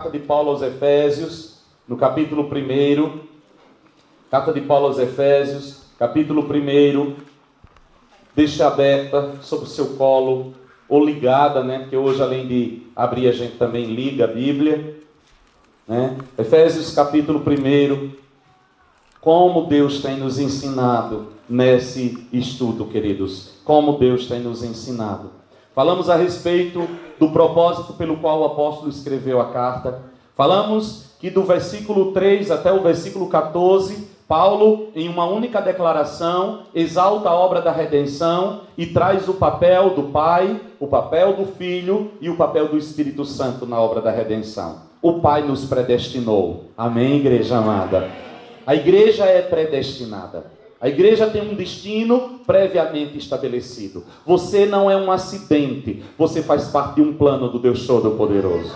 Carta de Paulo aos Efésios, no capítulo 1. Carta de Paulo aos Efésios, capítulo 1. Deixa aberta sobre o seu colo, ou ligada, né? Porque hoje, além de abrir, a gente também liga a Bíblia, né? Efésios, capítulo 1. Como Deus tem nos ensinado nesse estudo, queridos. Como Deus tem nos ensinado. Falamos a respeito do propósito pelo qual o apóstolo escreveu a carta. Falamos que do versículo 3 até o versículo 14, Paulo, em uma única declaração, exalta a obra da redenção e traz o papel do Pai, o papel do Filho e o papel do Espírito Santo na obra da redenção. O Pai nos predestinou. Amém, igreja amada? A igreja é predestinada. A igreja tem um destino previamente estabelecido. Você não é um acidente. Você faz parte de um plano do Deus Todo-Poderoso.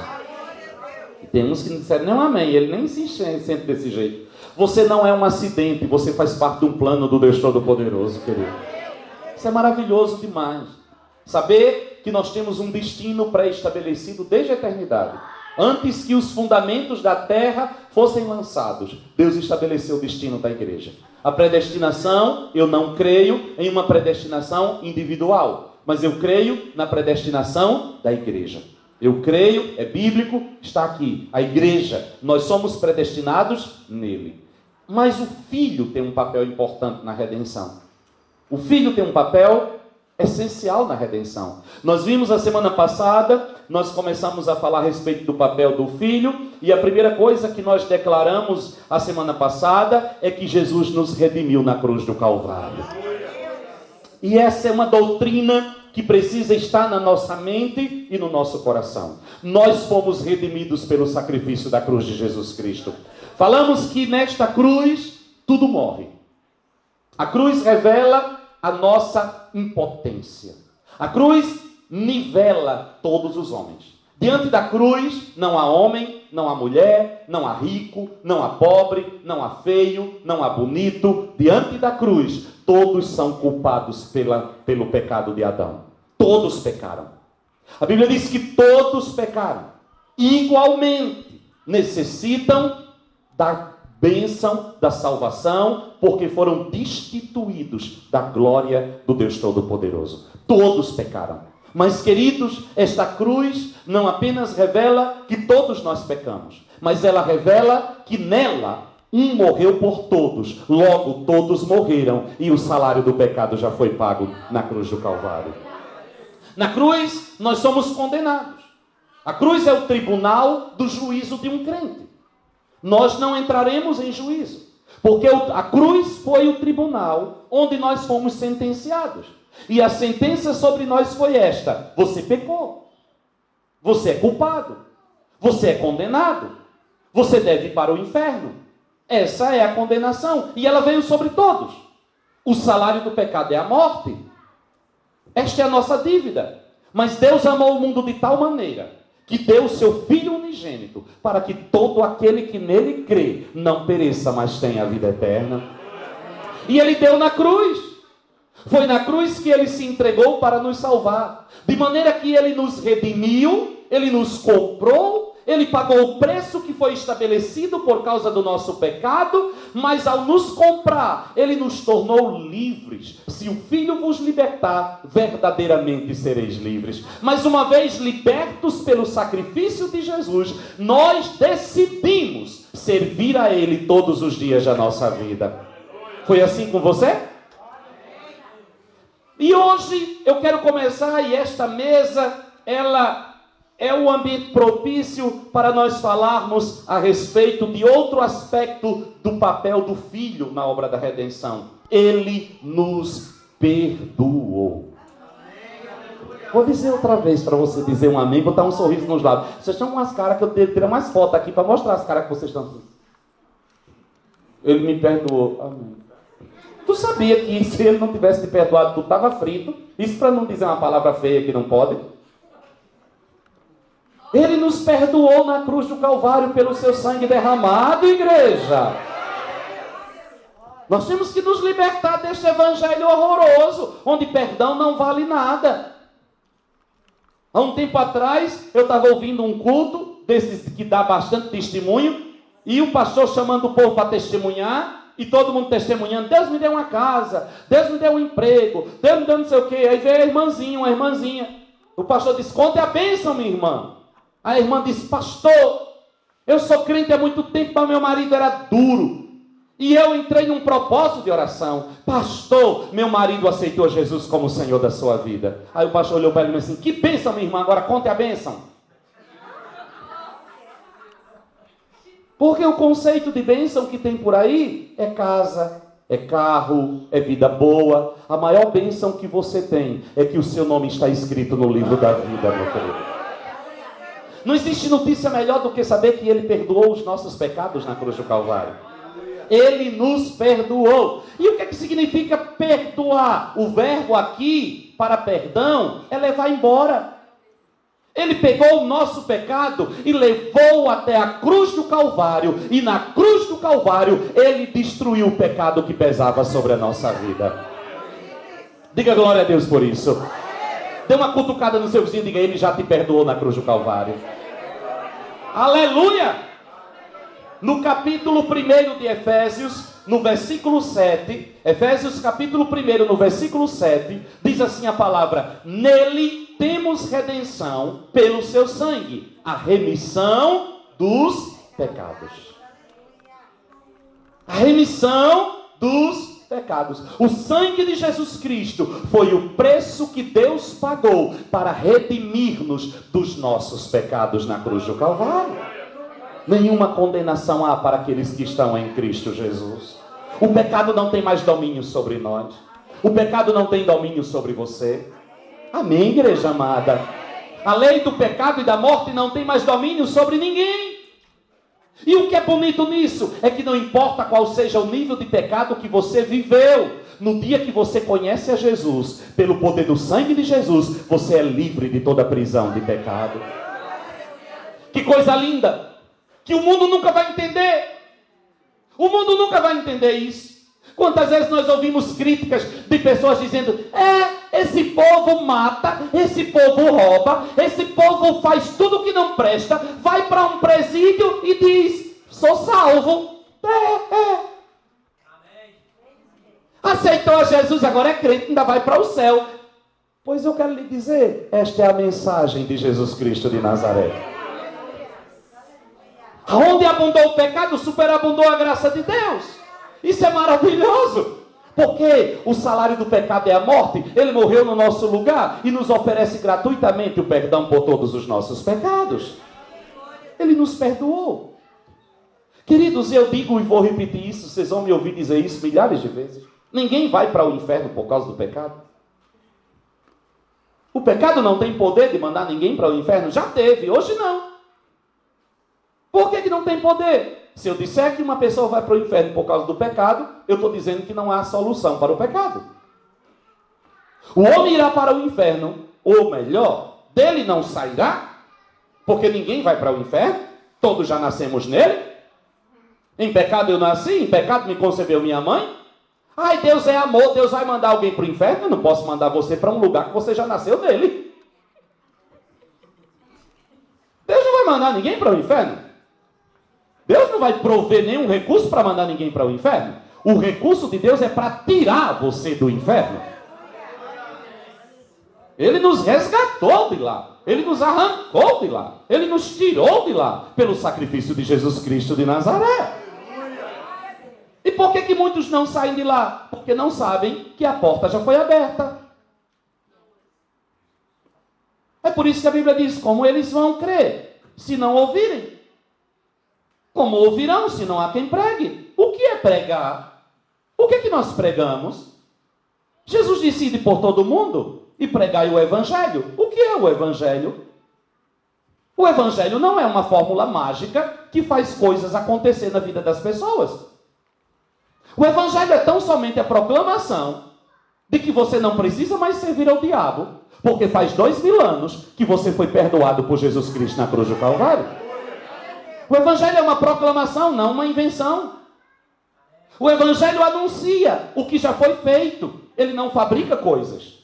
Tem uns que não disseram nem um amém. Ele nem se sente desse jeito. Você não é um acidente. Você faz parte de um plano do Deus Todo-Poderoso, querido. Isso é maravilhoso demais. Saber que nós temos um destino pré-estabelecido desde a eternidade. Antes que os fundamentos da terra fossem lançados, Deus estabeleceu o destino da igreja. A predestinação, eu não creio em uma predestinação individual, mas eu creio na predestinação da igreja. Eu creio, é bíblico, está aqui. A igreja, nós somos predestinados nele. Mas o Filho tem um papel importante na redenção. O Filho tem um papel essencial na redenção. Nós vimos a semana passada, nós começamos a falar a respeito do papel do Filho, e a primeira coisa que nós declaramos a semana passada é que Jesus nos redimiu na cruz do Calvário. E essa é uma doutrina que precisa estar na nossa mente e no nosso coração. Nós fomos redimidos pelo sacrifício da cruz de Jesus Cristo. Falamos que nesta cruz tudo morre. A cruz revela a nossa impotência. A cruz nivela todos os homens. Diante da cruz não há homem, não há mulher, não há rico, não há pobre, não há feio, não há bonito. Diante da cruz, todos são culpados pelo pecado de Adão. Todos pecaram. A Bíblia diz que todos pecaram. Igualmente necessitam da bênção da salvação, porque foram destituídos da glória do Deus Todo-Poderoso. Todos pecaram. Mas, queridos, esta cruz não apenas revela que todos nós pecamos, mas ela revela que nela um morreu por todos, logo todos morreram, e o salário do pecado já foi pago na cruz do Calvário. Na cruz nós somos condenados. A cruz é o tribunal do juízo de um crente. Nós não entraremos em juízo, porque a cruz foi o tribunal onde nós fomos sentenciados. E a sentença sobre nós foi esta: você pecou, você é culpado, você é condenado, você deve ir para o inferno. Essa é a condenação, e ela veio sobre todos. O salário do pecado é a morte. Esta é a nossa dívida. Mas Deus amou o mundo de tal maneira que deu o seu Filho unigênito, para que todo aquele que nele crê não pereça, mas tenha a vida eterna. E ele deu na cruz. Foi na cruz que ele se entregou para nos salvar. De maneira que ele nos redimiu, ele nos comprou, ele pagou o preço que foi estabelecido por causa do nosso pecado, mas ao nos comprar, ele nos tornou livres. Se o Filho vos libertar, verdadeiramente sereis livres. Mas uma vez libertos pelo sacrifício de Jesus, nós decidimos servir a Ele todos os dias da nossa vida. Foi assim com você? E hoje eu quero começar, e esta mesa, ela é o ambiente propício para nós falarmos a respeito de outro aspecto do papel do Filho na obra da redenção. Ele nos perdoou. Vou dizer outra vez para você dizer um amém, botar um sorriso nos lábios. Vocês estão com umas caras que eu devo tirar mais foto aqui para mostrar as caras que vocês estão. Ele me perdoou. Amém. Tu sabia que se ele não tivesse te perdoado, tu estava frito? Isso para não dizer uma palavra feia que não pode. Ele nos perdoou na cruz do Calvário pelo seu sangue derramado, igreja. Nós temos que nos libertar deste evangelho horroroso, onde perdão não vale nada. Há um tempo atrás, eu estava ouvindo um culto desses que dá bastante testemunho, e o pastor chamando o povo para testemunhar, e todo mundo testemunhando, Deus me deu uma casa, Deus me deu um emprego, Deus me deu não sei o quê. Aí veio a irmãzinha, uma irmãzinha. O pastor disse, conte a bênção, minha irmã. A irmã disse, pastor, eu sou crente há muito tempo, mas meu marido era duro. E eu entrei num propósito de oração. Pastor, meu marido aceitou Jesus como o Senhor da sua vida. Aí o pastor olhou para ele e disse assim, que bênção, minha irmã, agora conte a bênção. Porque o conceito de bênção que tem por aí é casa, é carro, é vida boa. A maior bênção que você tem é que o seu nome está escrito no livro da vida, meu querido. Não existe notícia melhor do que saber que Ele perdoou os nossos pecados na cruz do Calvário. Ele nos perdoou. E o que é que significa perdoar? O verbo aqui, para perdão, é levar embora. Ele pegou o nosso pecado e levou até a cruz do Calvário. E na cruz do Calvário, Ele destruiu o pecado que pesava sobre a nossa vida. Diga glória a Deus por isso. Dê uma cutucada no seu vizinho e diga, Ele já te perdoou na cruz do Calvário. Aleluia! No capítulo 1 de Efésios, no versículo 7, Efésios capítulo 1, no versículo 7, diz assim a palavra, nele temos redenção pelo seu sangue, a remissão dos pecados. A remissão dos pecados. O sangue de Jesus Cristo foi o preço que Deus pagou para redimir-nos dos nossos pecados na cruz do Calvário. Nenhuma condenação há para aqueles que estão em Cristo Jesus. O pecado não tem mais domínio sobre nós. O pecado não tem domínio sobre você. Amém, igreja amada? A lei do pecado e da morte não tem mais domínio sobre ninguém. E o que é bonito nisso é que não importa qual seja o nível de pecado que você viveu, no dia que você conhece a Jesus, pelo poder do sangue de Jesus, você é livre de toda prisão de pecado. Que coisa linda! Que o mundo nunca vai entender. O mundo nunca vai entender isso. Quantas vezes nós ouvimos críticas de pessoas dizendo, esse povo mata, esse povo rouba, esse povo faz tudo que não presta, vai para um presídio e diz, sou salvo. Aceitou a Jesus, agora é crente, ainda vai para o céu. Pois eu quero lhe dizer, esta é a mensagem de Jesus Cristo de Nazaré. Onde abundou o pecado, superabundou a graça de Deus. Isso é maravilhoso. Porque o salário do pecado é a morte. Ele morreu no nosso lugar e nos oferece gratuitamente o perdão por todos os nossos pecados. Ele nos perdoou. Queridos, eu digo e vou repetir isso, vocês vão me ouvir dizer isso milhares de vezes. Ninguém vai para o inferno por causa do pecado. O pecado não tem poder de mandar ninguém para o inferno. Já teve, hoje não. Por que não tem poder? Se eu disser que uma pessoa vai para o inferno por causa do pecado, eu estou dizendo que não há solução para o pecado. O homem irá para o inferno, ou melhor, dele não sairá, porque ninguém vai para o inferno, todos já nascemos nele. Em pecado eu nasci, em pecado me concebeu minha mãe. Ai, Deus é amor, Deus vai mandar alguém para o inferno? Eu não posso mandar você para um lugar que você já nasceu nele. Deus não vai mandar ninguém para o inferno. Deus não vai prover nenhum recurso para mandar ninguém para o inferno. O recurso de Deus é para tirar você do inferno. Ele nos resgatou de lá. Ele nos arrancou de lá. Ele nos tirou de lá pelo sacrifício de Jesus Cristo de Nazaré. E por que muitos não saem de lá? Porque não sabem que a porta já foi aberta. É por isso que a Bíblia diz, como eles vão crer, se não ouvirem? Como ouvirão, se não há quem pregue? O que é pregar? O que é que nós pregamos? Jesus disse, ide por todo mundo e pregai o Evangelho. O que é o Evangelho? O Evangelho não é uma fórmula mágica que faz coisas acontecer na vida das pessoas. O Evangelho é tão somente a proclamação de que você não precisa mais servir ao diabo, porque faz 2000 anos que você foi perdoado por Jesus Cristo na cruz do Calvário. O Evangelho é uma proclamação, não uma invenção. O Evangelho anuncia o que já foi feito. Ele não fabrica coisas.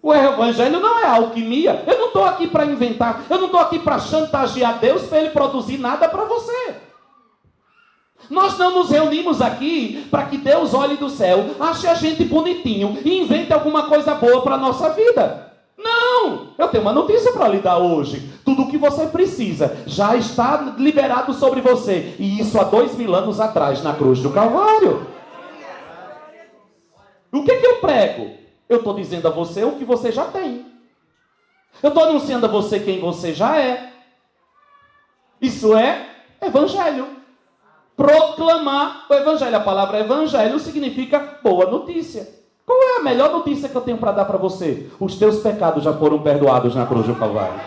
O evangelho não é alquimia. Eu não estou aqui para inventar. Eu não estou aqui para chantagear Deus para Ele produzir nada para você. Nós não nos reunimos aqui para que Deus olhe do céu, ache a gente bonitinho e invente alguma coisa boa para a nossa vida. Não! Eu tenho uma notícia para lhe dar hoje. Tudo o que você precisa já está liberado sobre você. E isso há 2000 anos atrás, na cruz do Calvário. O que eu prego? Eu estou dizendo a você o que você já tem. Eu estou anunciando a você quem você já é. Isso é evangelho. Proclamar o evangelho. A palavra evangelho significa boa notícia. Qual é a melhor notícia que eu tenho para dar para você? Os teus pecados já foram perdoados na cruz do Calvário.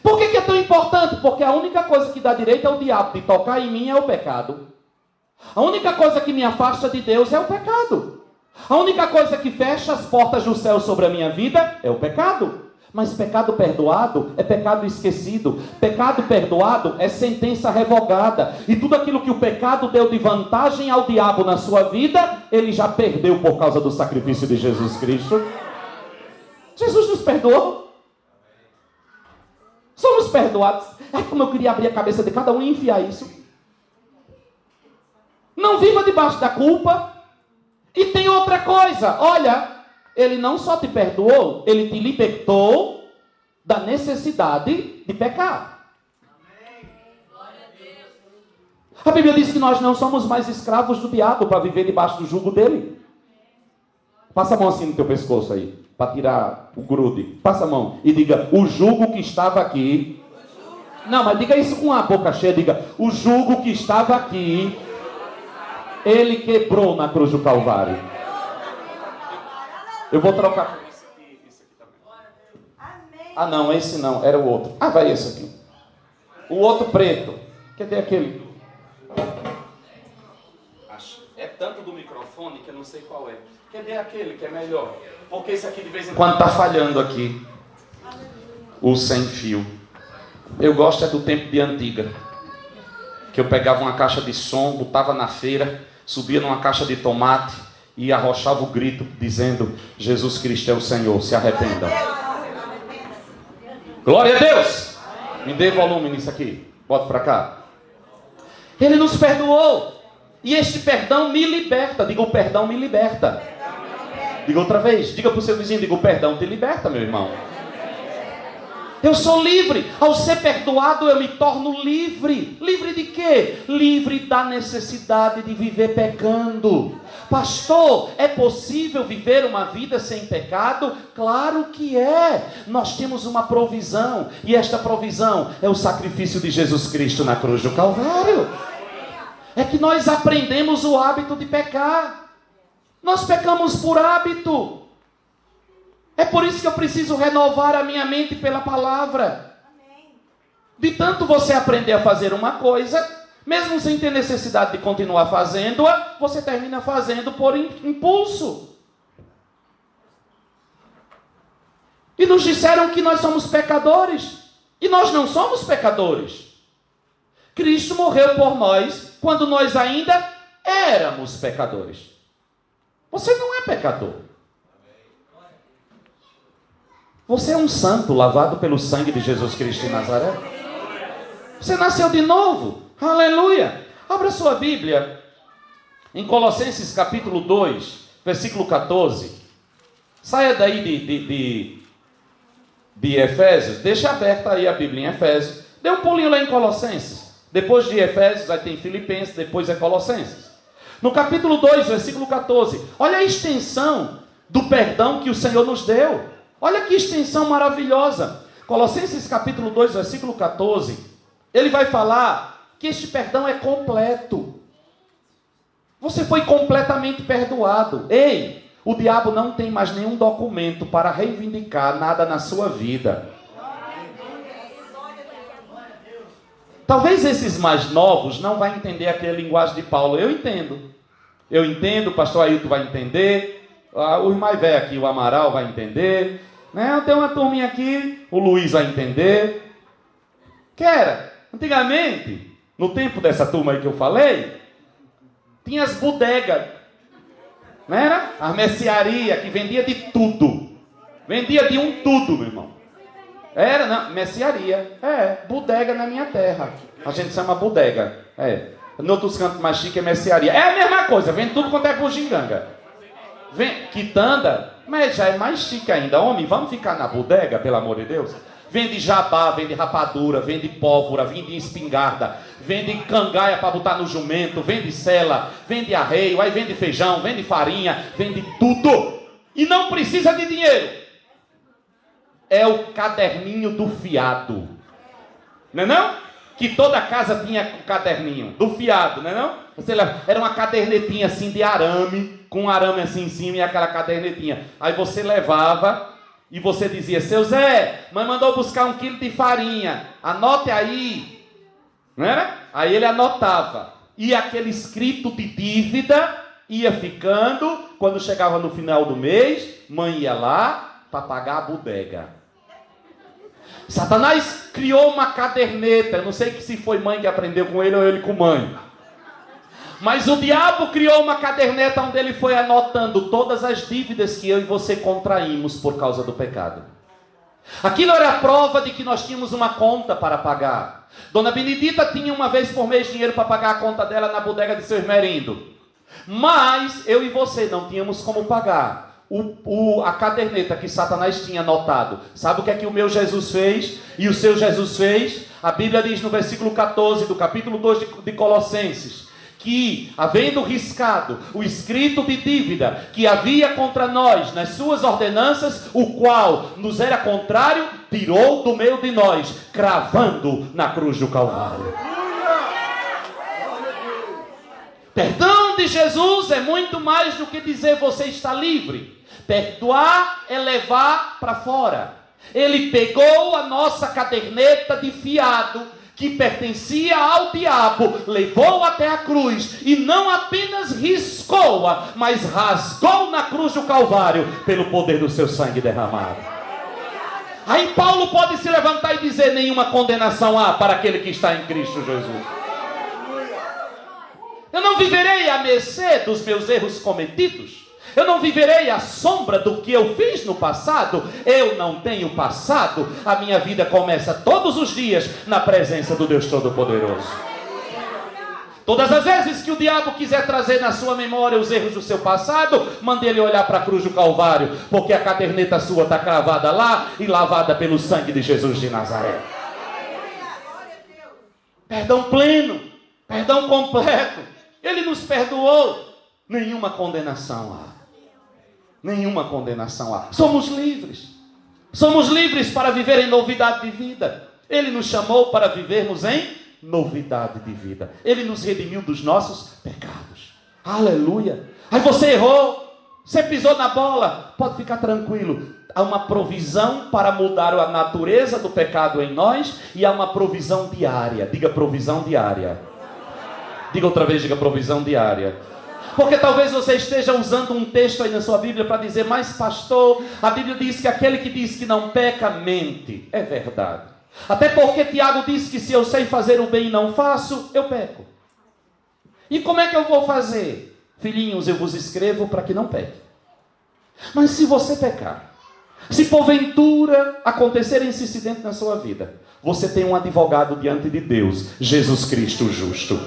Por que é tão importante? Porque a única coisa que dá direito ao diabo de tocar em mim é o pecado. A única coisa que me afasta de Deus é o pecado. A única coisa que fecha as portas do céu sobre a minha vida é o pecado. Mas pecado perdoado é pecado esquecido. Pecado perdoado é sentença revogada. E tudo aquilo que o pecado deu de vantagem ao diabo na sua vida, ele já perdeu por causa do sacrifício de Jesus Cristo. Jesus nos perdoou. Somos perdoados. É como eu queria abrir a cabeça de cada um e enfiar isso. Não viva debaixo da culpa. E tem outra coisa. Olha, Ele não só te perdoou, Ele te libertou da necessidade de pecar. A Bíblia diz que nós não somos mais escravos do diabo para viver debaixo do jugo dele. Passa a mão assim no teu pescoço aí, para tirar o grude. Passa a mão e diga, o jugo que estava aqui. Não, mas diga isso com a boca cheia, diga, o jugo que estava aqui, Ele quebrou na cruz do Calvário. Eu vou trocar por esse aqui também. Ah não, esse não, era o outro. Ah, vai esse aqui. O outro preto. Cadê aquele? É tanto do microfone que eu não sei qual é. Cadê aquele que é melhor? Porque esse aqui de vez em quando está falhando aqui. O sem fio. Eu gosto é do tempo de antiga. Que eu pegava uma caixa de som, botava na feira, subia numa caixa de tomate e arrochava o grito dizendo, Jesus Cristo é o Senhor, se arrependa. Glória a Deus! Me dê volume nisso aqui. Bota para cá. Ele nos perdoou. E este perdão me liberta. Diga, o perdão me liberta. Diga outra vez. Diga para o seu vizinho, diga, o perdão te liberta, meu irmão. Eu sou livre. Ao ser perdoado, eu me torno livre. Livre de quê? Livre da necessidade de viver pecando. Pastor, é possível viver uma vida sem pecado? Claro que é. Nós temos uma provisão. E esta provisão é o sacrifício de Jesus Cristo na cruz do Calvário. É que nós aprendemos o hábito de pecar. Nós pecamos por hábito. É por isso que eu preciso renovar a minha mente pela palavra. De tanto você aprender a fazer uma coisa, mesmo sem ter necessidade de continuar fazendo-a, você termina fazendo por impulso. E nos disseram que nós somos pecadores. E nós não somos pecadores. Cristo morreu por nós quando nós ainda éramos pecadores. Você não é pecador. Você é um santo lavado pelo sangue de Jesus Cristo de Nazaré. Você nasceu de novo. Aleluia. Abra sua Bíblia em Colossenses capítulo 2, versículo 14. Saia daí de Efésios. Deixa aberta aí a Bíblia em Efésios. Dê um pulinho lá em Colossenses. Depois de Efésios, aí tem Filipenses, depois é Colossenses. No capítulo 2, versículo 14. Olha a extensão do perdão que o Senhor nos deu. Olha que extensão maravilhosa. Colossenses capítulo 2, versículo 14. Ele vai falar que este perdão é completo. Você foi completamente perdoado. Ei, o diabo não tem mais nenhum documento para reivindicar nada na sua vida. Talvez esses mais novos não vão entender aquela linguagem de Paulo. Eu entendo. Eu entendo, o pastor Ailton vai entender. Os mais velhos aqui, o Amaral vai entender. Né? Tem uma turminha aqui, o Luiz vai entender. Que era, antigamente, no tempo dessa turma aí que eu falei, tinha as bodegas. Não era? A mercearia que vendia de tudo. Vendia de um tudo, meu irmão. Era, não, mercearia. Bodega na minha terra. A gente chama bodega. Em outros cantos mais chique é mercearia. É a mesma coisa, vende tudo quanto é bugiganga. Vem, quitanda, mas já é mais chique ainda. Homem, vamos ficar na bodega, pelo amor de Deus? Vende jabá, vende rapadura, vende pólvora, vende espingarda, vende cangaia para botar no jumento, vende sela, vende arreio, aí vende feijão, vende farinha, vende tudo. E não precisa de dinheiro. É o caderninho do fiado. Não é não? Que toda casa tinha o caderninho do fiado, não é não? Era uma cadernetinha assim de arame, com um arame assim em cima e aquela cadernetinha. Aí você levava e você dizia: seu Zé, mãe mandou buscar 1 quilo de farinha, anote aí. Não era? Aí ele anotava. E aquele escrito de dívida ia ficando. Quando chegava no final do mês, mãe ia lá para pagar a bodega. Satanás criou uma caderneta. Eu não sei se foi mãe que aprendeu com ele ou ele com mãe. Mas o diabo criou uma caderneta onde ele foi anotando todas as dívidas que eu e você contraímos por causa do pecado. Aquilo era a prova de que nós tínhamos uma conta para pagar. Dona Benedita tinha uma vez por mês dinheiro para pagar a conta dela na bodega de seu esmerindo. Mas eu e você não tínhamos como pagar. A caderneta que Satanás tinha anotado. Sabe o que é que o meu Jesus fez? E o seu Jesus fez? A Bíblia diz no versículo 14 do capítulo 2 de Colossenses, que, havendo riscado o escrito de dívida que havia contra nós nas suas ordenanças, o qual nos era contrário, tirou do meio de nós, cravando na cruz do Calvário. Perdão de Jesus é muito mais do que dizer você está livre. Perdoar é levar para fora. Ele pegou a nossa caderneta de fiado, que pertencia ao diabo, levou até a cruz, e não apenas riscou-a, mas rasgou na cruz do Calvário, pelo poder do seu sangue derramado. Aí Paulo pode se levantar e dizer: nenhuma condenação há para aquele que está em Cristo Jesus. Eu não viverei à mercê dos meus erros cometidos. Eu não viverei à sombra do que eu fiz no passado. Eu não tenho passado. A minha vida começa todos os dias na presença do Deus Todo-Poderoso. Todas as vezes que o diabo quiser trazer na sua memória os erros do seu passado, mande ele olhar para a cruz do Calvário, porque a caderneta sua está cravada lá e lavada pelo sangue de Jesus de Nazaré. Perdão pleno, perdão completo. Ele nos perdoou. Nenhuma condenação há. Nenhuma condenação há. Somos livres. Somos livres para viver em novidade de vida. Ele nos chamou para vivermos em novidade de vida. Ele nos redimiu dos nossos pecados. Aleluia. Aí você errou, você pisou na bola, pode ficar tranquilo. Há uma provisão para mudar a natureza do pecado em nós, e há uma provisão diária. Diga provisão diária. Diga outra vez, diga provisão diária. Porque talvez você esteja usando um texto aí na sua Bíblia para dizer: mas pastor, a Bíblia diz que aquele que diz que não peca, mente. É verdade. Até porque Tiago disse que se eu sei fazer o bem e não faço, eu peco. E como é que eu vou fazer? Filhinhos, eu vos escrevo para que não peque. Mas se você pecar, se porventura acontecer esse incidente na sua vida, você tem um advogado diante de Deus, Jesus Cristo justo.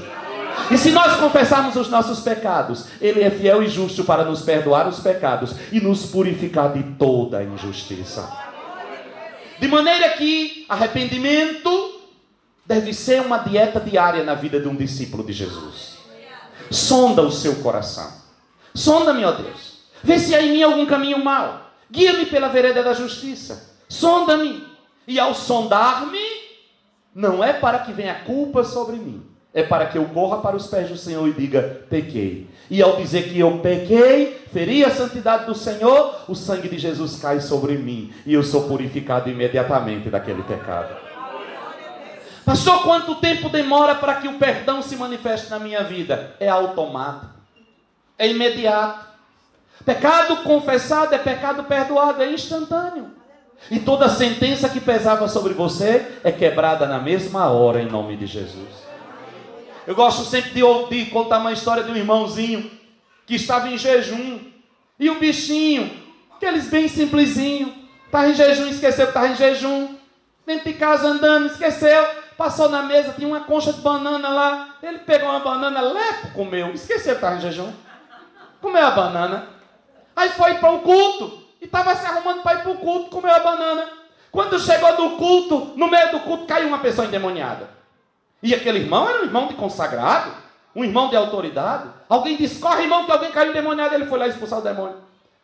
E se nós confessarmos os nossos pecados, Ele é fiel e justo para nos perdoar os pecados e nos purificar de toda a injustiça. De maneira que arrependimento deve ser uma dieta diária na vida de um discípulo de Jesus. Sonda o seu coração. Sonda-me, ó Deus. Vê se há em mim algum caminho mau. Guia-me pela vereda da justiça. Sonda-me. E ao sondar-me, não é para que venha culpa sobre mim. É para que eu corra para os pés do Senhor e diga: pequei. E ao dizer que eu pequei, feri a santidade do Senhor, o sangue de Jesus cai sobre mim e eu sou purificado imediatamente daquele pecado. Pastor, quanto tempo demora para que o perdão se manifeste na minha vida? É automático, é imediato. Pecado confessado é pecado perdoado, é instantâneo. E toda sentença que pesava sobre você é quebrada na mesma hora, em nome de Jesus. Eu gosto sempre de contar uma história de um irmãozinho que estava em jejum. E o bichinho, aqueles bem simplesinho, estava em jejum, esqueceu que estava em jejum. Dentro de casa andando, esqueceu. Passou na mesa, tinha uma concha de banana lá. Ele pegou uma banana, lepo, comeu. Esqueceu que estava em jejum. Comeu a banana. Aí foi para o culto. E estava se arrumando para ir para o culto, comeu a banana. Quando chegou no culto, no meio do culto, caiu uma pessoa endemoniada. E aquele irmão era um irmão de consagrado, um irmão de autoridade. Alguém disse, corre irmão, que alguém caiu endemoniado. Ele foi lá expulsar o demônio.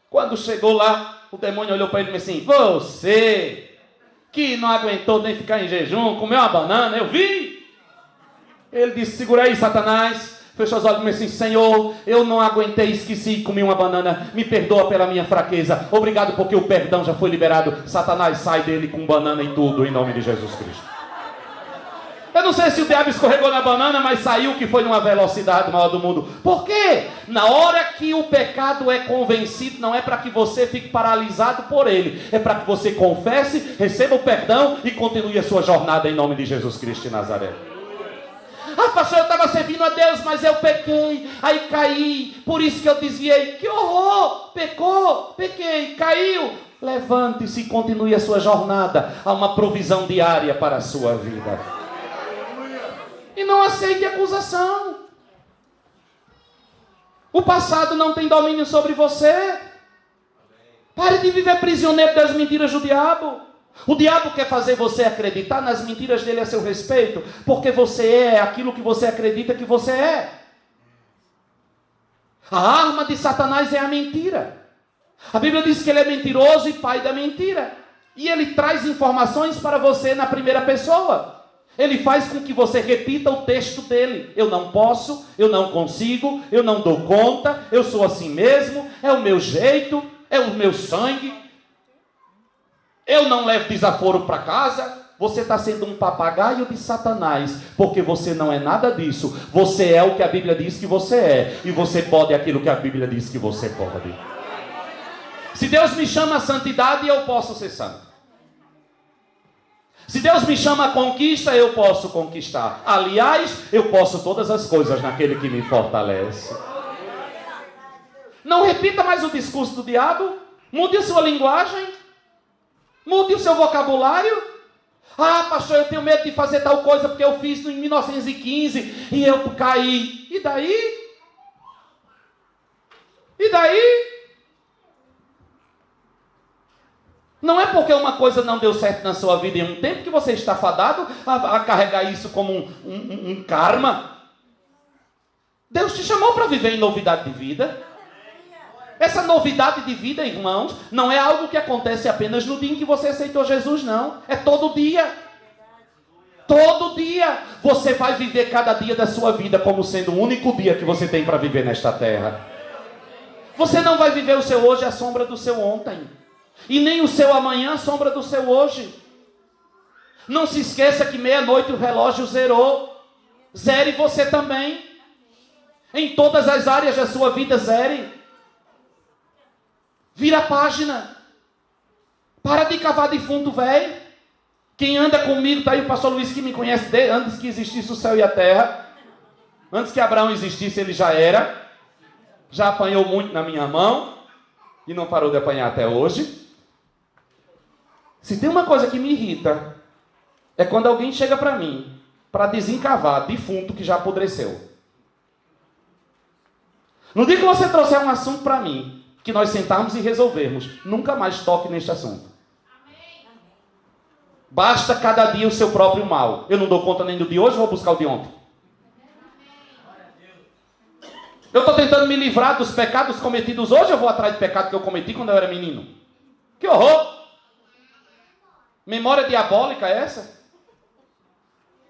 Quando chegou lá, o demônio olhou para ele e disse assim, você que não aguentou nem ficar em jejum, comeu uma banana, eu vi. Ele disse, segura aí, Satanás. Fechou os olhos e disse assim, Senhor, eu não aguentei, esqueci, comi uma banana, me perdoa pela minha fraqueza, obrigado porque o perdão já foi liberado. Satanás, sai dele com banana e tudo, em nome de Jesus Cristo. Eu não sei se o diabo escorregou na banana, mas saiu que foi numa velocidade maior do mundo. Por quê? Na hora que o pecado é convencido, não é para que você fique paralisado por ele, é para que você confesse, receba o perdão e continue a sua jornada em nome de Jesus Cristo de Nazaré. Ah, pastor, eu estava servindo a Deus, mas eu pequei, aí caí, por isso que eu desviei. Que horror! Pecou, pequei, caiu. Levante-se e continue a sua jornada. Há uma provisão diária para a sua vida. E não aceite acusação. O passado não tem domínio sobre você. Pare de viver prisioneiro das mentiras do diabo. O diabo quer fazer você acreditar nas mentiras dele a seu respeito, porque você é aquilo que você acredita que você é. A arma de Satanás é a mentira. A Bíblia diz que ele é mentiroso e pai da mentira. E ele traz informações para você na primeira pessoa. Ele faz com que você repita o texto dele. Eu não posso, eu não consigo, eu não dou conta, eu sou assim mesmo, é o meu jeito, é o meu sangue. Eu não levo desaforo para casa. Você está sendo um papagaio de Satanás, porque você não é nada disso. Você é o que a Bíblia diz que você é, e você pode aquilo que a Bíblia diz que você pode. Se Deus me chama a santidade, eu posso ser santo. Se Deus me chama a conquista, eu posso conquistar. Aliás, eu posso todas as coisas naquele que me fortalece. Não repita mais o discurso do diabo. Mude a sua linguagem. Mude o seu vocabulário. Ah, pastor, eu tenho medo de fazer tal coisa porque eu fiz em 1915 e eu caí. E daí? E daí? Não é porque uma coisa não deu certo na sua vida em um tempo que você está fadado a carregar isso como um karma. Deus te chamou para viver em novidade de vida. Essa novidade de vida, irmãos, não é algo que acontece apenas no dia em que você aceitou Jesus, não. É todo dia. Todo dia. Você vai viver cada dia da sua vida como sendo o único dia que você tem para viver nesta terra. Você não vai viver o seu hoje à sombra do seu ontem. E nem o seu amanhã à sombra do seu hoje. Não se esqueça que meia-noite o relógio zerou. Zere você também. Em todas as áreas da sua vida, zere. Vira a página. Para de cavar defunto, velho. Quem anda comigo, tá aí o pastor Luiz que me conhece desde antes que existisse o céu e a terra. Antes que Abraão existisse, ele já era. Já apanhou muito na minha mão. E não parou de apanhar até hoje. Se tem uma coisa que me irrita, é quando alguém chega para mim, para desencavar defunto que já apodreceu. No dia que você trouxer um assunto para mim, que nós sentarmos e resolvermos, nunca mais toque neste assunto. Basta cada dia o seu próprio mal. Eu não dou conta nem do de hoje, vou buscar o de ontem. Eu estou tentando me livrar dos pecados cometidos hoje, eu vou atrás de pecado que eu cometi quando eu era menino. Que horror! Memória diabólica é essa?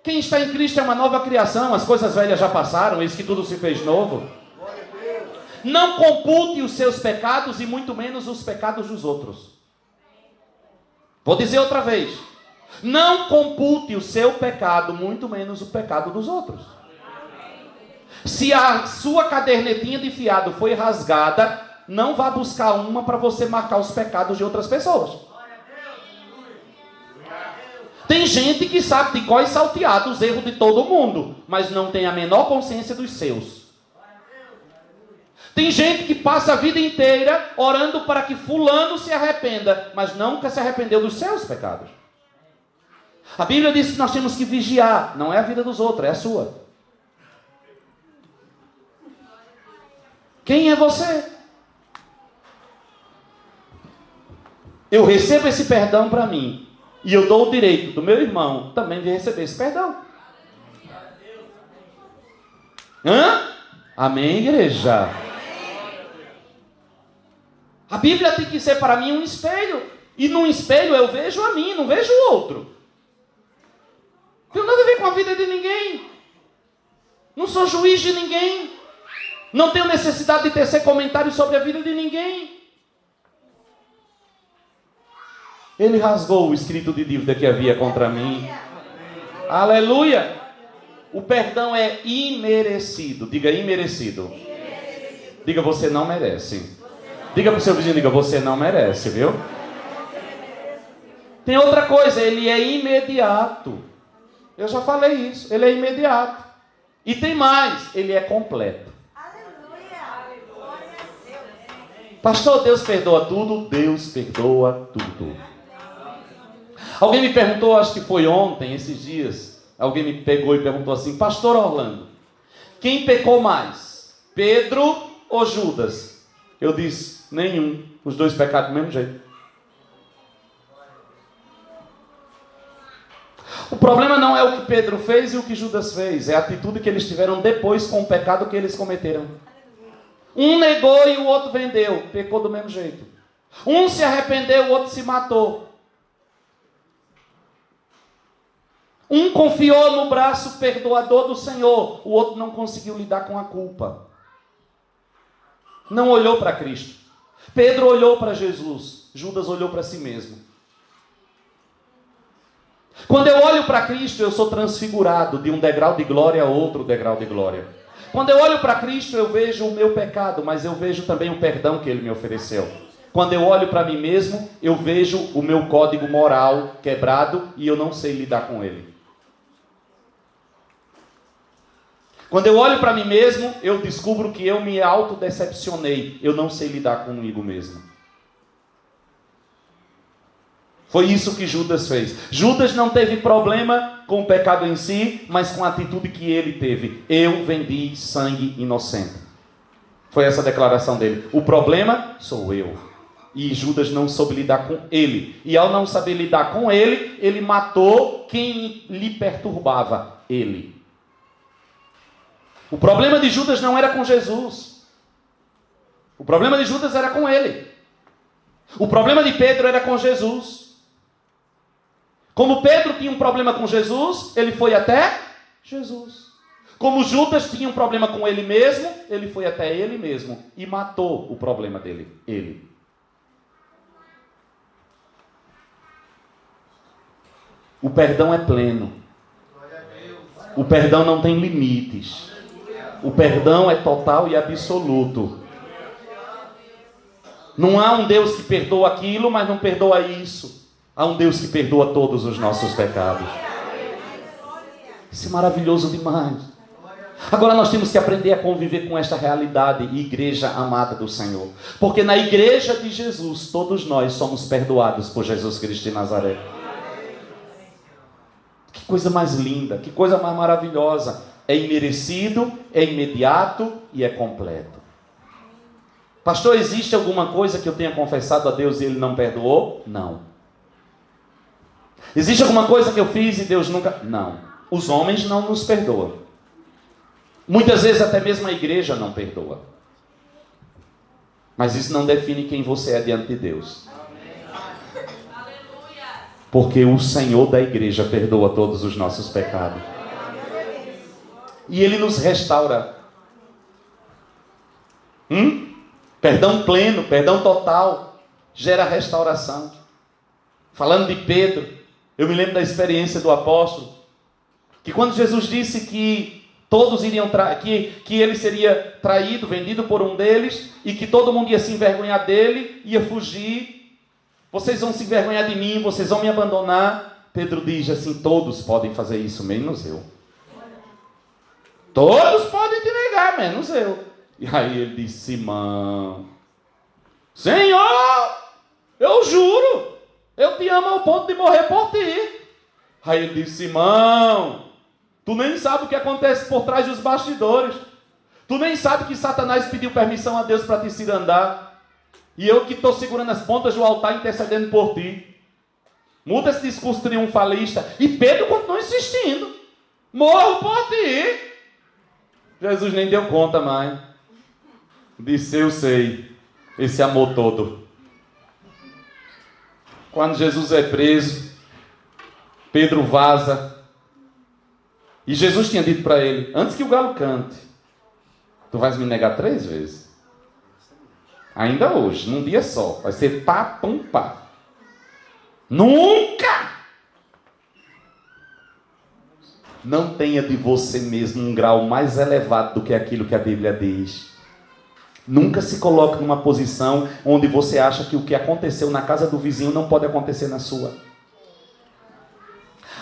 Quem está em Cristo é uma nova criação, as coisas velhas já passaram, eis que tudo se fez novo. Não compute os seus pecados e muito menos os pecados dos outros. Vou dizer outra vez. Não compute o seu pecado, muito menos o pecado dos outros. Se a sua cadernetinha de fiado foi rasgada, não vá buscar uma para você marcar os pecados de outras pessoas. Tem gente que sabe de cor e salteado os erros de todo mundo, mas não tem a menor consciência dos seus. Tem gente que passa a vida inteira orando para que fulano se arrependa, mas nunca se arrependeu dos seus pecados. A Bíblia diz que nós temos que vigiar. Não é a vida dos outros, é a sua. Quem é você? Eu recebo esse perdão para mim. E eu dou o direito do meu irmão também de receber esse perdão. Amém, igreja? A Bíblia tem que ser para mim um espelho. E num espelho eu vejo a mim, não vejo o outro. Não tem nada a ver com a vida de ninguém. Não sou juiz de ninguém. Não tenho necessidade de tecer comentários sobre a vida de ninguém. Ele rasgou o escrito de dívida que havia contra mim. Aleluia! O perdão é imerecido. Diga imerecido. Diga você não merece. Diga para o seu vizinho, diga você não merece, viu? Tem outra coisa, ele é imediato. Eu já falei isso, ele é imediato. E tem mais, ele é completo. Pastor, Deus perdoa tudo? Deus perdoa tudo. Alguém me perguntou, acho que foi ontem, esses dias, alguém me pegou e perguntou assim, Pastor Orlando, quem pecou mais? Pedro ou Judas? Eu disse, nenhum. Os dois pecaram do mesmo jeito. O problema não é o que Pedro fez e o que Judas fez, é a atitude que eles tiveram depois com o pecado que eles cometeram. Um negou e o outro vendeu, pecou do mesmo jeito. Um se arrependeu, o outro se matou. Um confiou no braço perdoador do Senhor, o outro não conseguiu lidar com a culpa. Não olhou para Cristo. Pedro olhou para Jesus, Judas olhou para si mesmo. Quando eu olho para Cristo, eu sou transfigurado de um degrau de glória a outro degrau de glória. Quando eu olho para Cristo, eu vejo o meu pecado, mas eu vejo também o perdão que Ele me ofereceu. Quando eu olho para mim mesmo, eu vejo o meu código moral quebrado e eu não sei lidar com ele. Quando eu olho para mim mesmo, eu descubro que eu me autodecepcionei. Eu não sei lidar comigo mesmo. Foi isso que Judas fez. Judas não teve problema com o pecado em si, mas com a atitude que ele teve. Eu vendi sangue inocente. Foi essa a declaração dele. O problema sou eu. E Judas não soube lidar com ele. E ao não saber lidar com ele, ele matou quem lhe perturbava. Ele. O problema de Judas não era com Jesus. O problema de Judas era com ele. O problema de Pedro era com Jesus. Como Pedro tinha um problema com Jesus, ele foi até Jesus. Como Judas tinha um problema com ele mesmo, ele foi até ele mesmo e matou o problema dele, ele. O perdão é pleno. O perdão não tem limites. O perdão é total e absoluto. Não há um Deus que perdoa aquilo, mas não perdoa isso. Há um Deus que perdoa todos os nossos pecados. Isso é maravilhoso demais. Agora nós temos que aprender a conviver com esta realidade, igreja amada do Senhor. Porque na igreja de Jesus, todos nós somos perdoados por Jesus Cristo de Nazaré. Que coisa mais linda, que coisa mais maravilhosa. É imerecido, é imediato e é completo. Pastor, existe alguma coisa que eu tenha confessado a Deus e Ele não perdoou? Não. Existe alguma coisa que eu fiz e Deus nunca... Não. Os homens não nos perdoam. Muitas vezes até mesmo a igreja não perdoa. Mas isso não define quem você é diante de Deus. Porque o Senhor da igreja perdoa todos os nossos pecados. E Ele nos restaura. Perdão pleno, perdão total, gera restauração. Falando de Pedro, eu me lembro da experiência do apóstolo, que quando Jesus disse que todos iriam que ele seria traído, vendido por um deles, e que todo mundo ia se envergonhar dele, ia fugir, vocês vão se envergonhar de mim, vocês vão me abandonar. Pedro diz assim, todos podem fazer isso, menos eu. Todos podem te negar, menos eu. E aí ele disse: Simão, Senhor, eu juro, eu te amo ao ponto de morrer por ti. Aí ele disse: Simão, tu nem sabe o que acontece por trás dos bastidores. Tu nem sabe que Satanás pediu permissão a Deus para te cirandar. E eu que estou segurando as pontas do altar intercedendo por ti. Muda esse discurso triunfalista. E Pedro continua insistindo: morro por ti. Jesus nem deu conta mais. Disse: eu sei, esse amor todo. Quando Jesus é preso, Pedro vaza. E Jesus tinha dito para ele: antes que o galo cante, tu vais me negar 3 vezes. Ainda hoje, num dia só. Vai ser pá, pum, pá. Nunca! Não tenha de você mesmo um grau mais elevado do que aquilo que a Bíblia diz. Nunca se coloque numa posição onde você acha que o que aconteceu na casa do vizinho não pode acontecer na sua.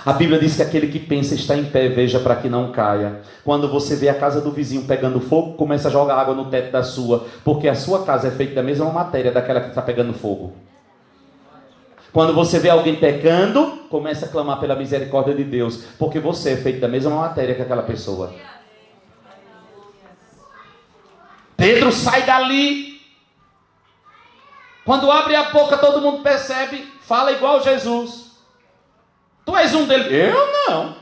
A Bíblia diz que aquele que pensa está em pé, veja para que não caia. Quando você vê a casa do vizinho pegando fogo, começa a jogar água no teto da sua, porque a sua casa é feita da mesma matéria daquela que está pegando fogo. Quando você vê alguém pecando, começa a clamar pela misericórdia de Deus, porque você é feito da mesma matéria que aquela pessoa. Pedro sai dali. Quando abre a boca, todo mundo percebe, fala igual Jesus. Tu és um deles? Eu não.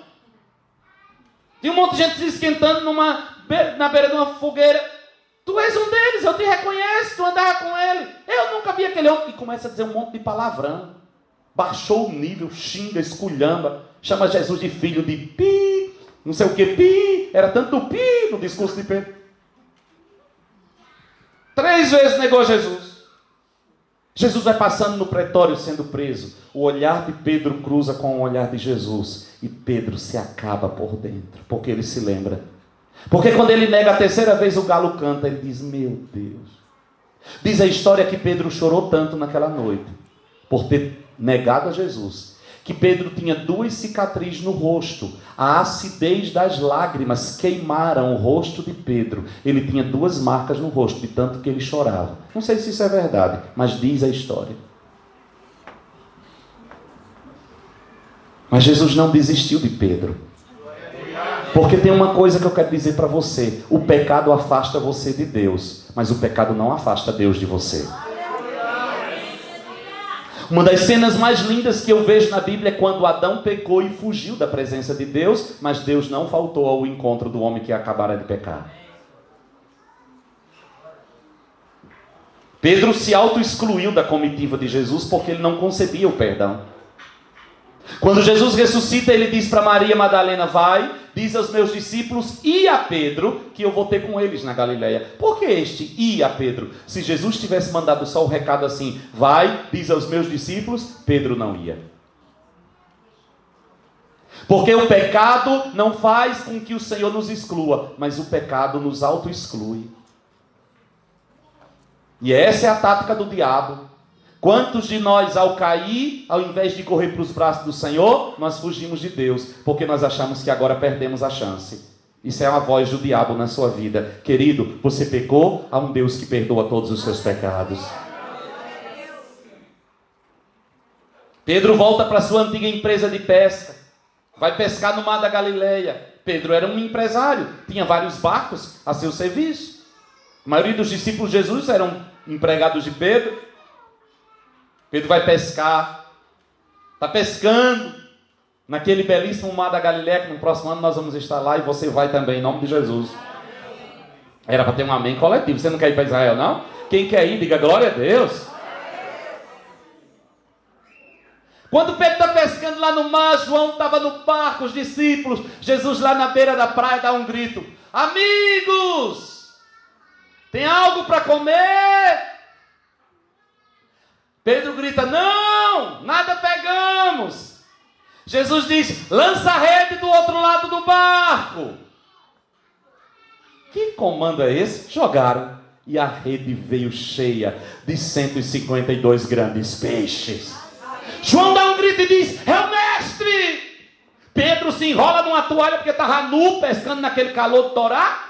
Tinha um monte de gente se esquentando na beira de uma fogueira. Tu és um deles, eu te reconheço, tu andava com ele. Eu nunca vi aquele homem. E começa a dizer um monte de palavrão. Baixou o nível, xinga, esculhamba. Chama Jesus de filho de pi, não sei o que, pi. Era tanto pi no discurso de Pedro. 3 vezes negou Jesus. Jesus vai passando no pretório sendo preso. O olhar de Pedro cruza com o olhar de Jesus. E Pedro se acaba por dentro. Porque ele se lembra. Porque quando ele nega a 3ª vez, o galo canta. Ele diz: meu Deus. Diz a história que Pedro chorou tanto naquela noite, por ter negado a Jesus, que Pedro tinha 2 cicatrizes no rosto. A acidez das lágrimas queimaram o rosto de Pedro. Ele tinha 2 marcas no rosto, de tanto que ele chorava. Não sei se isso é verdade, mas diz a história. Mas Jesus não desistiu de Pedro. Porque tem uma coisa que eu quero dizer para você: o pecado afasta você de Deus, mas o pecado não afasta Deus de você. Uma das cenas mais lindas que eu vejo na Bíblia é quando Adão pecou e fugiu da presença de Deus, mas Deus não faltou ao encontro do homem que acabara de pecar. Pedro se auto-excluiu da comitiva de Jesus porque ele não concebia o perdão. Quando Jesus ressuscita, ele diz para Maria Madalena: vai, diz aos meus discípulos e a Pedro que eu vou ter com eles na Galileia. Por que este e a Pedro? Se Jesus tivesse mandado só o recado assim: vai, diz aos meus discípulos, Pedro não ia. Porque o pecado não faz com que o Senhor nos exclua, mas o pecado nos auto-exclui. E essa é a tática do diabo. Quantos de nós, ao cair, ao invés de correr para os braços do Senhor, nós fugimos de Deus, porque nós achamos que agora perdemos a chance. Isso é uma voz do diabo na sua vida. Querido, você pecou, há um Deus que perdoa todos os seus pecados. Pedro volta para sua antiga empresa de pesca. Vai pescar no mar da Galileia. Pedro era um empresário, tinha vários barcos a seu serviço. A maioria dos discípulos de Jesus eram empregados de Pedro. Pedro vai pescar, está pescando naquele belíssimo mar da Galileia, que no próximo ano nós vamos estar lá e você vai também, em nome de Jesus. Era para ter um amém coletivo. Você não quer ir para Israel, não? Quem quer ir, diga glória a Deus. Quando Pedro está pescando lá no mar, João estava no barco, os discípulos, Jesus lá na beira da praia dá um grito: amigos, tem algo para comer? Pedro grita: não, nada pegamos. Jesus diz: lança a rede do outro lado do barco. Que comando é esse? Jogaram. E a rede veio cheia de 152 grandes peixes. João dá um grito e diz: é o mestre. Pedro se enrola numa toalha porque estava nu pescando naquele calor de Torá.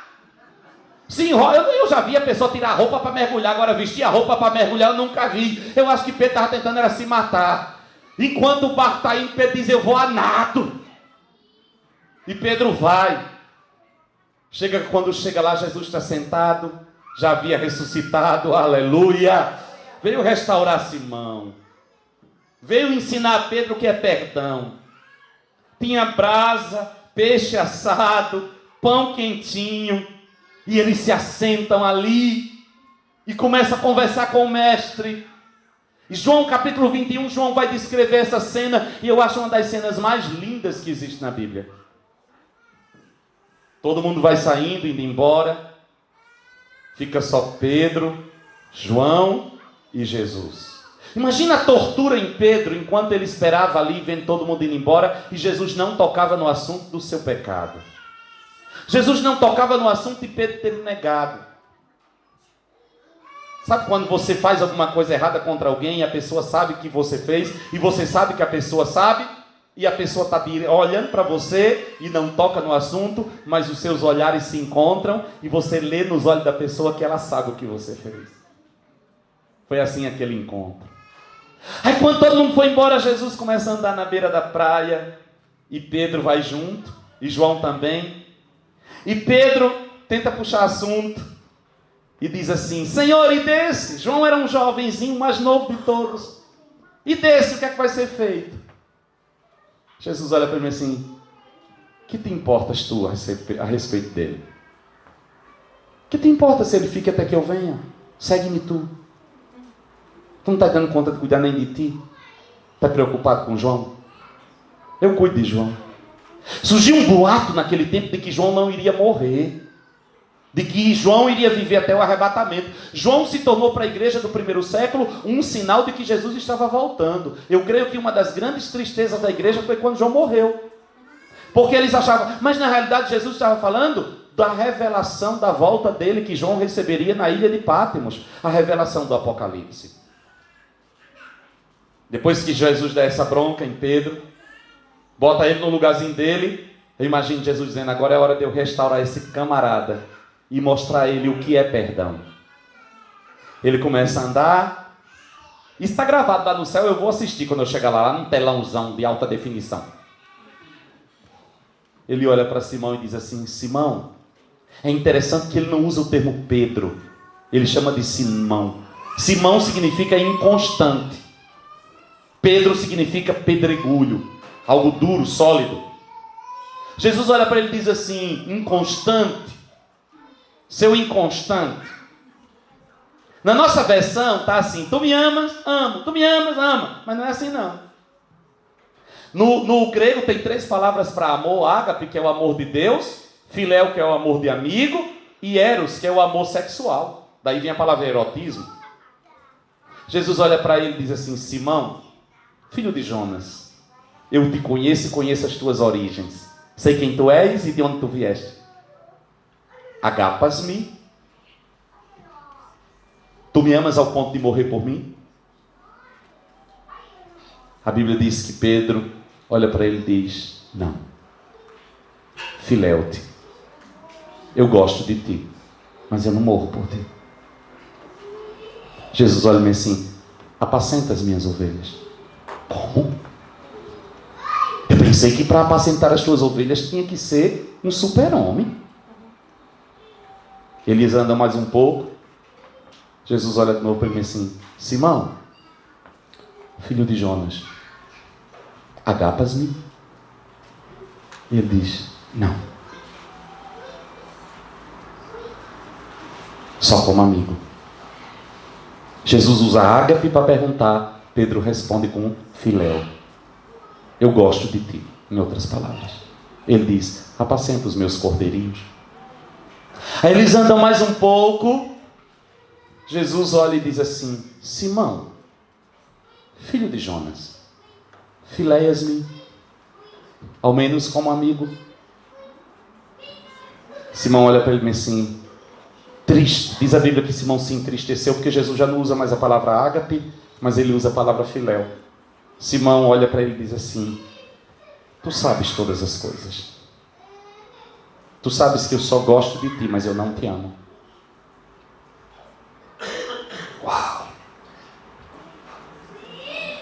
Se enrola, eu já vi a pessoa tirar a roupa para mergulhar, agora vestir a roupa para mergulhar eu nunca vi. Eu acho que Pedro estava tentando era se matar. Enquanto o barco está indo, Pedro diz, eu vou a nado. E Pedro vai. Quando chega lá, Jesus está sentado, já havia ressuscitado, aleluia. Veio restaurar Simão. Veio ensinar a Pedro o que é perdão. Tinha brasa, peixe assado, pão quentinho. E eles se assentam ali e começam a conversar com o mestre. E João capítulo 21, João vai descrever essa cena. E eu acho uma das cenas mais lindas que existe na Bíblia. Todo mundo vai saindo, indo embora. Fica só Pedro, João e Jesus. Imagina a tortura em Pedro, enquanto ele esperava ali, vendo todo mundo indo embora, e Jesus não tocava no assunto do seu pecado. Jesus não tocava no assunto de Pedro ter negado. Sabe quando você faz alguma coisa errada contra alguém, e a pessoa sabe que você fez, e você sabe que a pessoa sabe, e a pessoa está olhando para você, e não toca no assunto, mas os seus olhares se encontram, e você lê nos olhos da pessoa que ela sabe o que você fez. Foi assim aquele encontro. Aí quando todo mundo foi embora, Jesus começa a andar na beira da praia, e Pedro vai junto, e João também. E Pedro tenta puxar assunto, e diz assim, Senhor, e desse? João era um jovenzinho, mais novo de todos. E desse, o que é que vai ser feito? Jesus olha para mim assim, que te importas tu a respeito dele? Que te importa se ele fica até que eu venha? Segue-me tu. Tu não está dando conta de cuidar nem de ti? Está preocupado com João? Eu cuido de João. Surgiu um boato naquele tempo de que João não iria morrer. De que João iria viver até o arrebatamento. João se tornou para a igreja do primeiro século um sinal de que Jesus estava voltando. Eu creio que uma das grandes tristezas da igreja foi quando João morreu. Porque eles achavam, mas na realidade Jesus estava falando da revelação da volta dele que João receberia na ilha de Pátimos. A revelação do Apocalipse. Depois que Jesus dá essa bronca em Pedro, bota ele no lugarzinho dele, eu imagino Jesus dizendo, agora é hora de eu restaurar esse camarada e mostrar a ele o que é perdão. Ele começa a andar, isso está gravado lá no céu, eu vou assistir quando eu chegar lá num telãozão de alta definição. Ele olha para Simão e diz assim, Simão, é interessante que ele não usa o termo Pedro, ele chama de Simão. Simão significa inconstante. Pedro significa pedregulho, algo duro, sólido. Jesus olha para ele e diz assim, inconstante, seu inconstante. Na nossa versão está assim, tu me amas, amo, tu me amas, ama. Mas não é assim não. No grego tem 3 palavras para amor, ágape, que é o amor de Deus, filéu, que é o amor de amigo, e eros, que é o amor sexual. Daí vem a palavra erotismo. Jesus olha para ele e diz assim, Simão, filho de Jonas, eu te conheço e conheço as tuas origens. Sei quem tu és e de onde tu vieste. Agapas-me? Tu me amas ao ponto de morrer por mim? A Bíblia diz que Pedro olha para ele e diz, não. Filéu-te. Eu gosto de ti, mas eu não morro por ti. Jesus olha-me assim, apacenta as minhas ovelhas. Como? Eu pensei que para apacentar as tuas ovelhas tinha que ser um super-homem. Eles andam mais um pouco. Jesus olha de novo para mim assim, Simão, filho de Jonas, agapas-me? E ele diz, não. Só como amigo. Jesus usa ágape para perguntar. Pedro responde com filéu. Eu gosto de ti, em outras palavras. Ele diz, apacenta os meus cordeirinhos. Aí eles andam mais um pouco. Jesus olha e diz assim, Simão, filho de Jonas, filéias-me, ao menos como amigo. Simão olha para ele assim, triste. Diz a Bíblia que Simão se entristeceu, porque Jesus já não usa mais a palavra ágape, mas ele usa a palavra filéu. Simão olha para ele e diz assim, tu sabes todas as coisas. Tu sabes que eu só gosto de ti, mas eu não te amo.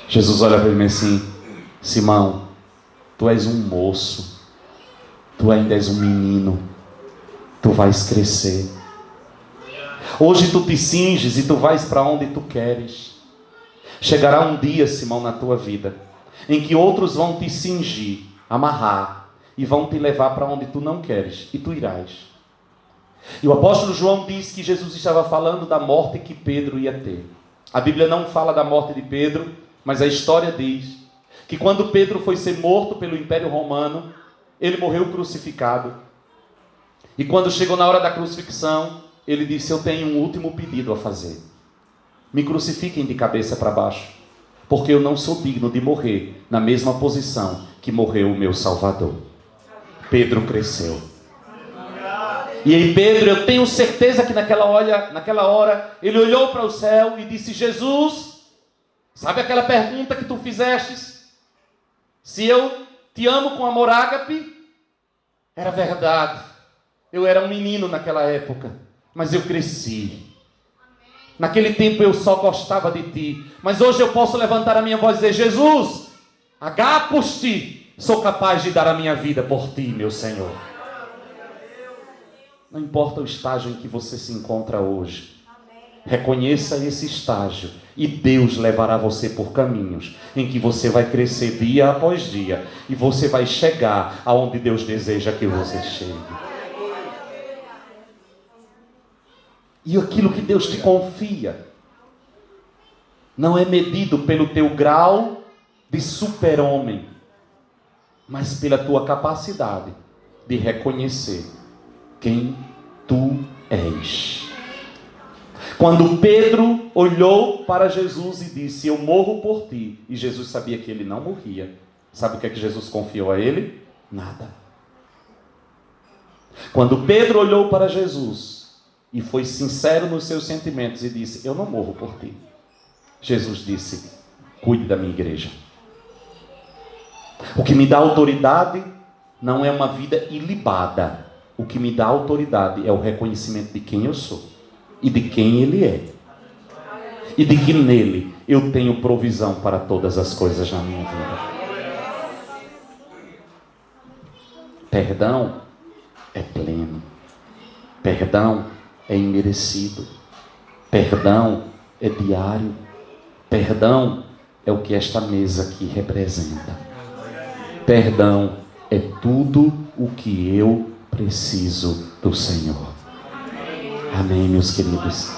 Jesus olha para ele assim: Simão, tu és um moço, tu ainda és um menino, tu vais crescer. Hoje tu te cinges e tu vais para onde tu queres. Chegará um dia, Simão, na tua vida, em que outros vão te cingir, amarrar, e vão te levar para onde tu não queres, e tu irás. E o apóstolo João diz que Jesus estava falando da morte que Pedro ia ter. A Bíblia não fala da morte de Pedro, mas a história diz que quando Pedro foi ser morto pelo Império Romano, ele morreu crucificado. E quando chegou na hora da crucifixão, ele disse: eu tenho um último pedido a fazer. Me crucifiquem de cabeça para baixo, porque eu não sou digno de morrer na mesma posição que morreu o meu Salvador. Pedro cresceu. E aí Pedro, eu tenho certeza que naquela hora, ele olhou para o céu e disse: Jesus, sabe aquela pergunta que tu fizestes? Se eu te amo com amor ágape? Era verdade. Eu era um menino naquela época, mas eu cresci. Naquele tempo eu só gostava de ti, mas hoje eu posso levantar a minha voz e dizer: Jesus, agapos-te, sou capaz de dar a minha vida por ti, meu Senhor. Não importa o estágio em que você se encontra hoje, reconheça esse estágio e Deus levará você por caminhos em que você vai crescer dia após dia e você vai chegar aonde Deus deseja que você chegue. E aquilo que Deus te confia não é medido pelo teu grau de super-homem, mas pela tua capacidade de reconhecer quem tu és. Quando Pedro olhou para Jesus e disse: eu morro por ti, e Jesus sabia que ele não morria, sabe o que é que Jesus confiou a ele? Nada. Quando Pedro olhou para Jesus e foi sincero nos seus sentimentos e disse: eu não morro por ti, Jesus disse: cuide da minha igreja. O que me dá autoridade não é uma vida ilibada. O que me dá autoridade é o reconhecimento de quem eu sou e de quem Ele é, e de que nele eu tenho provisão para todas as coisas na minha vida. Perdão é pleno. Perdão é imerecido. Perdão é diário. Perdão é o que esta mesa aqui representa. Perdão é tudo o que eu preciso do Senhor. Amém, meus queridos?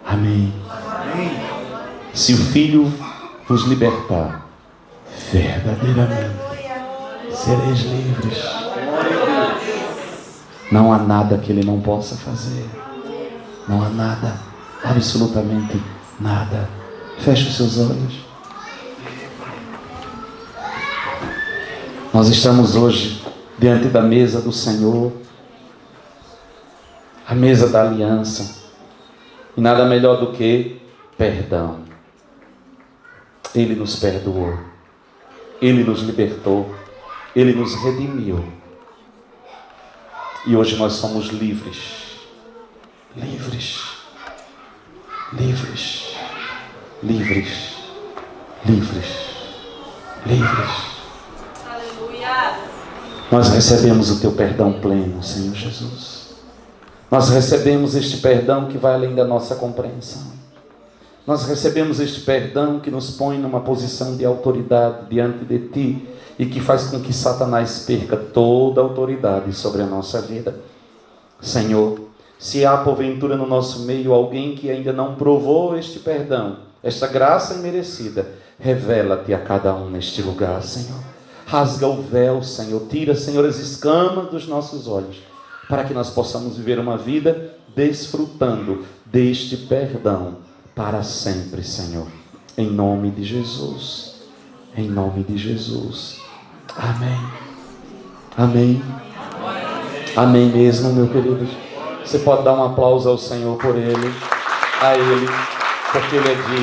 Amém. Se o Filho vos libertar, verdadeiramente sereis livres. Não há nada que Ele não possa fazer. Não há nada, absolutamente nada. Feche os seus olhos. Nós estamos hoje diante da mesa do Senhor, a mesa da aliança, e nada melhor do que perdão. Ele nos perdoou, Ele nos libertou, Ele nos redimiu, e hoje nós somos livres, livres, livres, livres, livres, livres. Nós recebemos o teu perdão pleno, Senhor Jesus. Nós recebemos este perdão que vai além da nossa compreensão. Nós recebemos este perdão que nos põe numa posição de autoridade diante de ti e que faz com que Satanás perca toda a autoridade sobre a nossa vida. Senhor, se há porventura no nosso meio alguém que ainda não provou este perdão, esta graça imerecida, revela-te a cada um neste lugar, Senhor. Rasga o véu, Senhor. Tira, Senhor, as escamas dos nossos olhos, para que nós possamos viver uma vida desfrutando deste perdão para sempre, Senhor. Em nome de Jesus. Em nome de Jesus. Amém. Amém. Amém mesmo, meu querido. Você pode dar um aplauso ao Senhor por Ele, a Ele, porque Ele é digno.